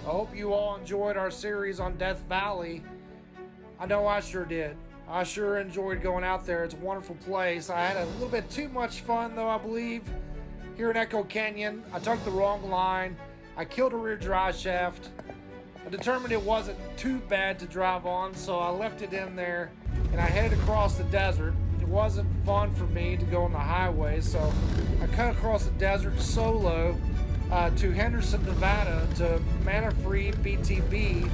hope you all enjoyed our series on Death Valley. I know I sure did. I sure enjoyed going out there. It's a wonderful place. I had a little bit too much fun, though, I believe, here in Echo Canyon. I took the wrong line. I killed a rear drive shaft. I determined it wasn't too bad to drive on, so I left it in there, and I headed across the desert. It wasn't fun for me to go on the highway, so I cut across the desert solo to Henderson, Nevada, to Manafree BTB.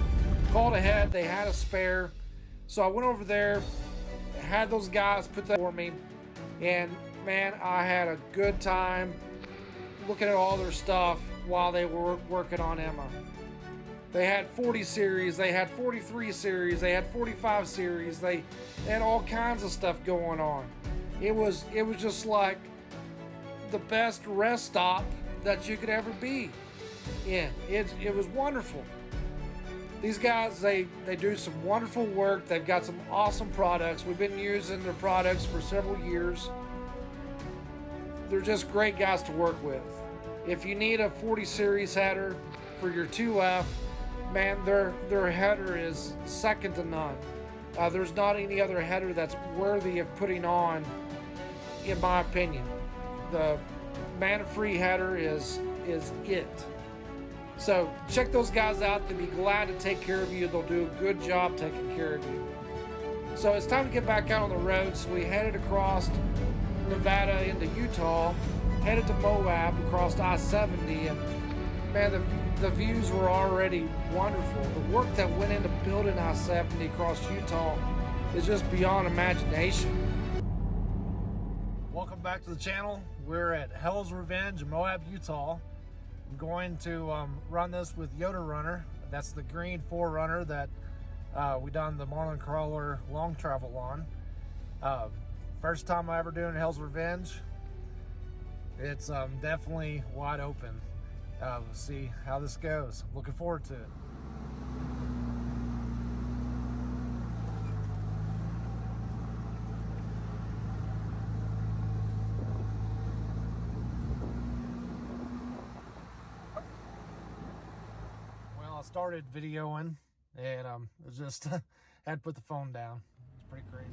Called ahead, they had a spare, so I went over there, had those guys put that for me, and man, I had a good time looking at all their stuff while they were working on Emma. They had 40 series, they had 43 series, they had 45 series, they had all kinds of stuff going on. It was just like the best rest stop that you could ever be in. It was wonderful. These guys, they do some wonderful work. They've got some awesome products. We've been using their products for several years. They're just great guys to work with. If you need a 40 series header for your 2F, man, their header is second to none. There's not any other header that's worthy of putting on, in my opinion. The Manafree header is it. So check those guys out. They'll be glad to take care of you. They'll do a good job taking care of you. So it's time to get back out on the road. So we headed across Nevada into Utah, headed to Moab across I-70, and man, the views were already wonderful. The work that went into building I-70 across Utah is just beyond imagination. Welcome back to the channel. We're at Hell's Revenge in Moab, Utah. I'm going to run this with Yoda Runner. That's the green 4Runner that we done the Marlin Crawler long travel on. First time I ever doing Hell's Revenge. It's definitely wide open. We'll see how this goes. Looking forward to it. Well, I started videoing and it just had to put the phone down. It's pretty crazy.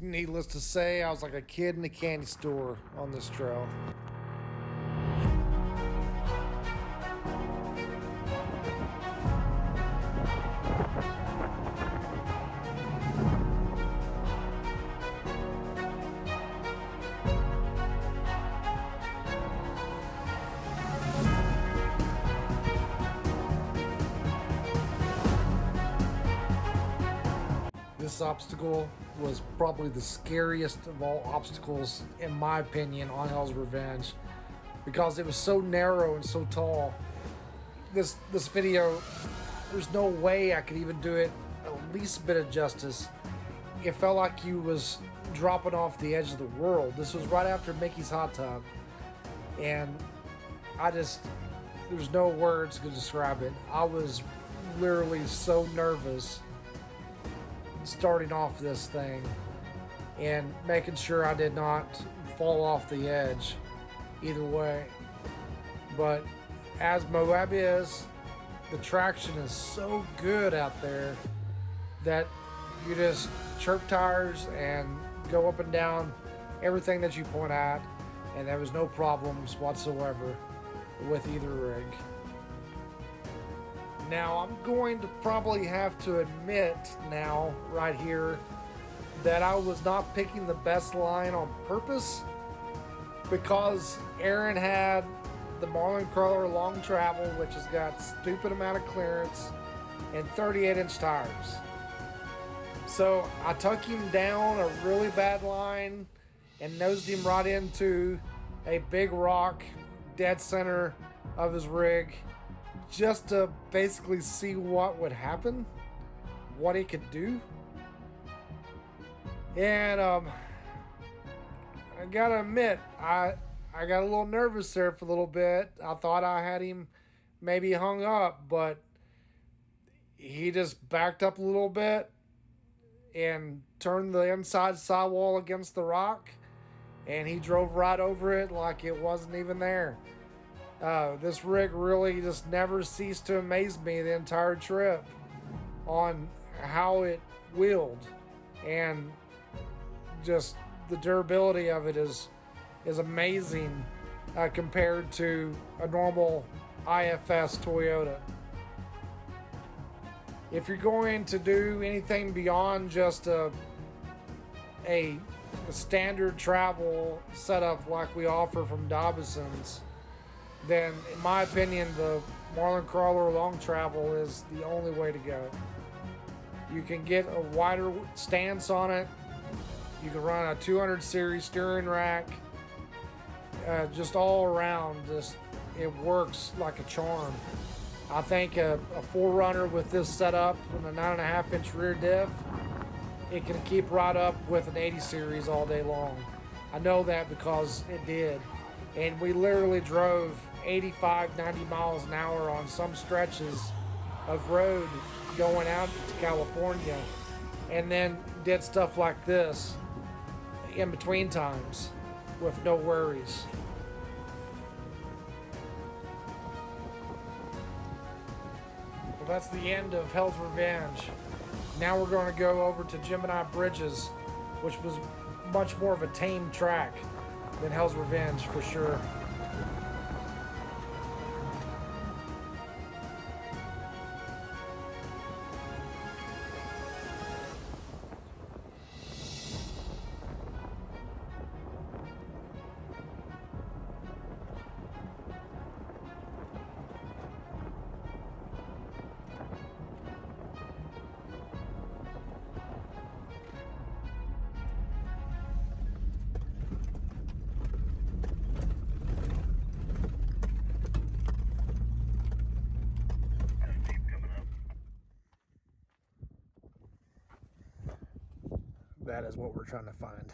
Needless to say, I was like a kid in a candy store on this trail. obstacle was probably the scariest of all obstacles, in my opinion, on Hell's Revenge, because it was so narrow and so tall. This video, there's no way I could even do it at least a bit of justice. It felt like you was dropping off the edge of the world. This was right after Mickey's Hot Tub, and there's no words to describe it. I was literally so nervous starting off this thing and making sure I did not fall off the edge either way. But as Moab is, the traction is so good out there that you just chirp tires and go up and down everything that you point at, and there was no problems whatsoever with either rig. Now, I'm going to probably have to admit now, right here, that I was not picking the best line on purpose, because Aaron had the Marlin Crawler long travel, which has got stupid amount of clearance and 38-inch tires. So I took him down a really bad line and nosed him right into a big rock dead center of his rig, just to basically see what would happen, what he could do. And I gotta admit, I got a little nervous there for a little bit. I thought I had him maybe hung up, but he just backed up a little bit and turned the inside sidewall against the rock, and he drove right over it like it wasn't even there. This rig really just never ceased to amaze me the entire trip on how it wheeled, and just the durability of it is amazing compared to a normal IFS Toyota. If you're going to do anything beyond just a standard travel setup like we offer from Dobson's, then in my opinion the Marlin Crawler long travel is the only way to go. You can get a wider stance on it. You can run a 200 series steering rack. Just all around, it works like a charm. I think a 4Runner with this setup and a 9.5-inch rear diff, it can keep right up with an 80 series all day long. I know that because it did. And we literally drove 85, 90 miles an hour on some stretches of road going out to California, and then did stuff like this in between times with no worries. Well, that's the end of Hell's Revenge. Now we're going to go over to Gemini Bridges, which was much more of a tame track than Hell's Revenge for sure. That is what we're trying to find.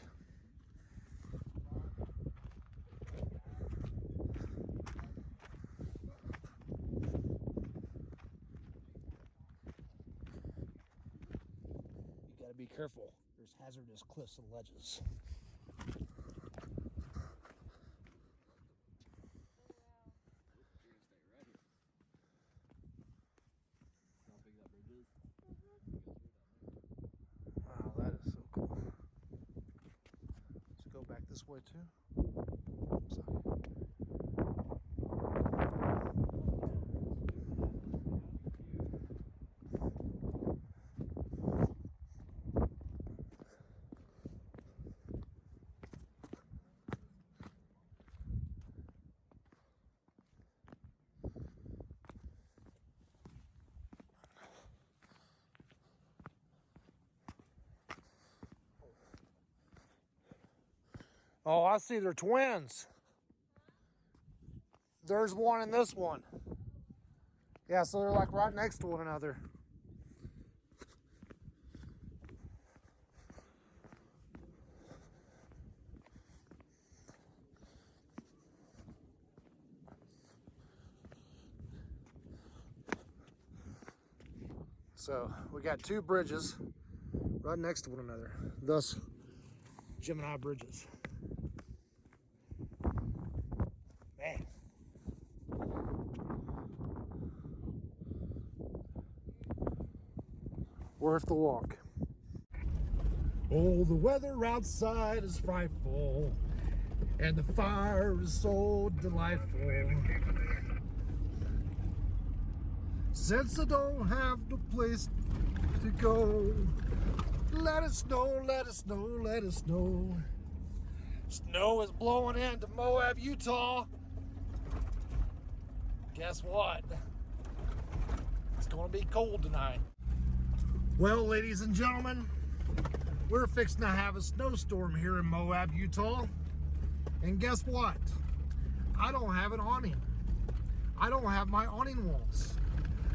You gotta be careful. There's hazardous cliffs and ledges. Wow, that is so cool. Let's go back this way too. Sorry. Oh, I see, they're twins. There's one in this one. Yeah, so they're like right next to one another. So we got two bridges right next to one another, thus Gemini bridges. Man. Worth the walk. Oh, the weather outside is frightful, and the fire is so delightful. Since I don't have no place to go, let it snow, let it snow, let it snow. Snow is blowing into Moab, Utah. Guess what? It's gonna be cold tonight. Well, ladies and gentlemen, we're fixing to have a snowstorm here in Moab, Utah. And guess what? I don't have an awning. I don't have my awning walls.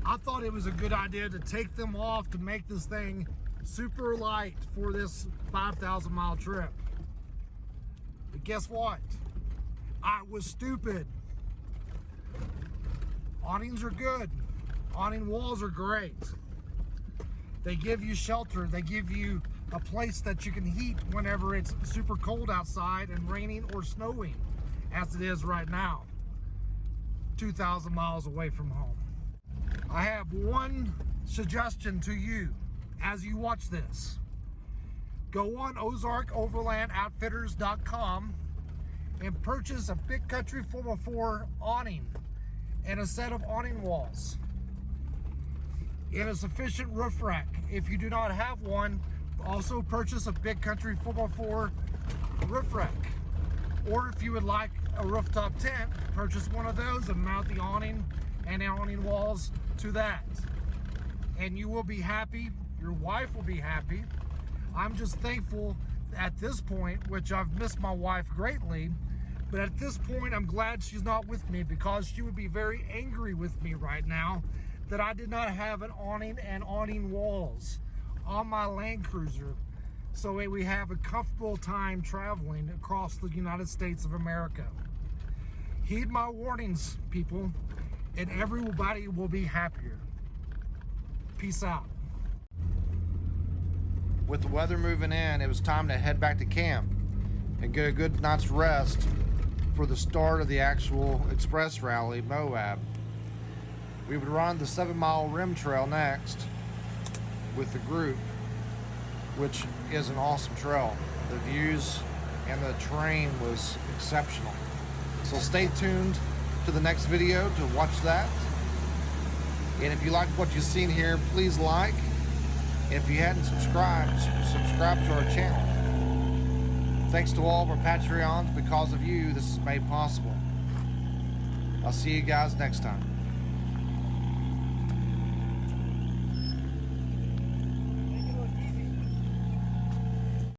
I thought it was a good idea to take them off to make this thing super light for this 5,000 mile trip. But guess what? I was stupid. Awnings are good. Awning walls are great. They give you shelter. They give you a place that you can heat whenever it's super cold outside and raining or snowing, as it is right now, 2,000 miles away from home. I have one suggestion to you as you watch this. Go on Ozark Overland Outfitters.com and purchase a Big Country 4x4 awning and a set of awning walls and a sufficient roof rack. If you do not have one, also purchase a Big Country 4x4 roof rack. Or if you would like a rooftop tent, purchase one of those and mount the awning and awning walls to that. And you will be happy, your wife will be happy. I'm just thankful at this point, which I've missed my wife greatly, but at this point I'm glad she's not with me, because she would be very angry with me right now that I did not have an awning and awning walls on my Land Cruiser, so we have a comfortable time traveling across the United States of America. Heed my warnings, people, and everybody will be happier. Peace out. With the weather moving in, it was time to head back to camp and get a good night's rest for the start of the actual express rally, Moab. We would run the 7-mile rim trail next with the group, which is an awesome trail. The views and the terrain was exceptional. So stay tuned to the next video to watch that. And if you like what you've seen here, please like. And if you hadn't subscribed, subscribe to our channel. Thanks to all of our Patreons. Because of you, this is made possible. I'll see you guys next time.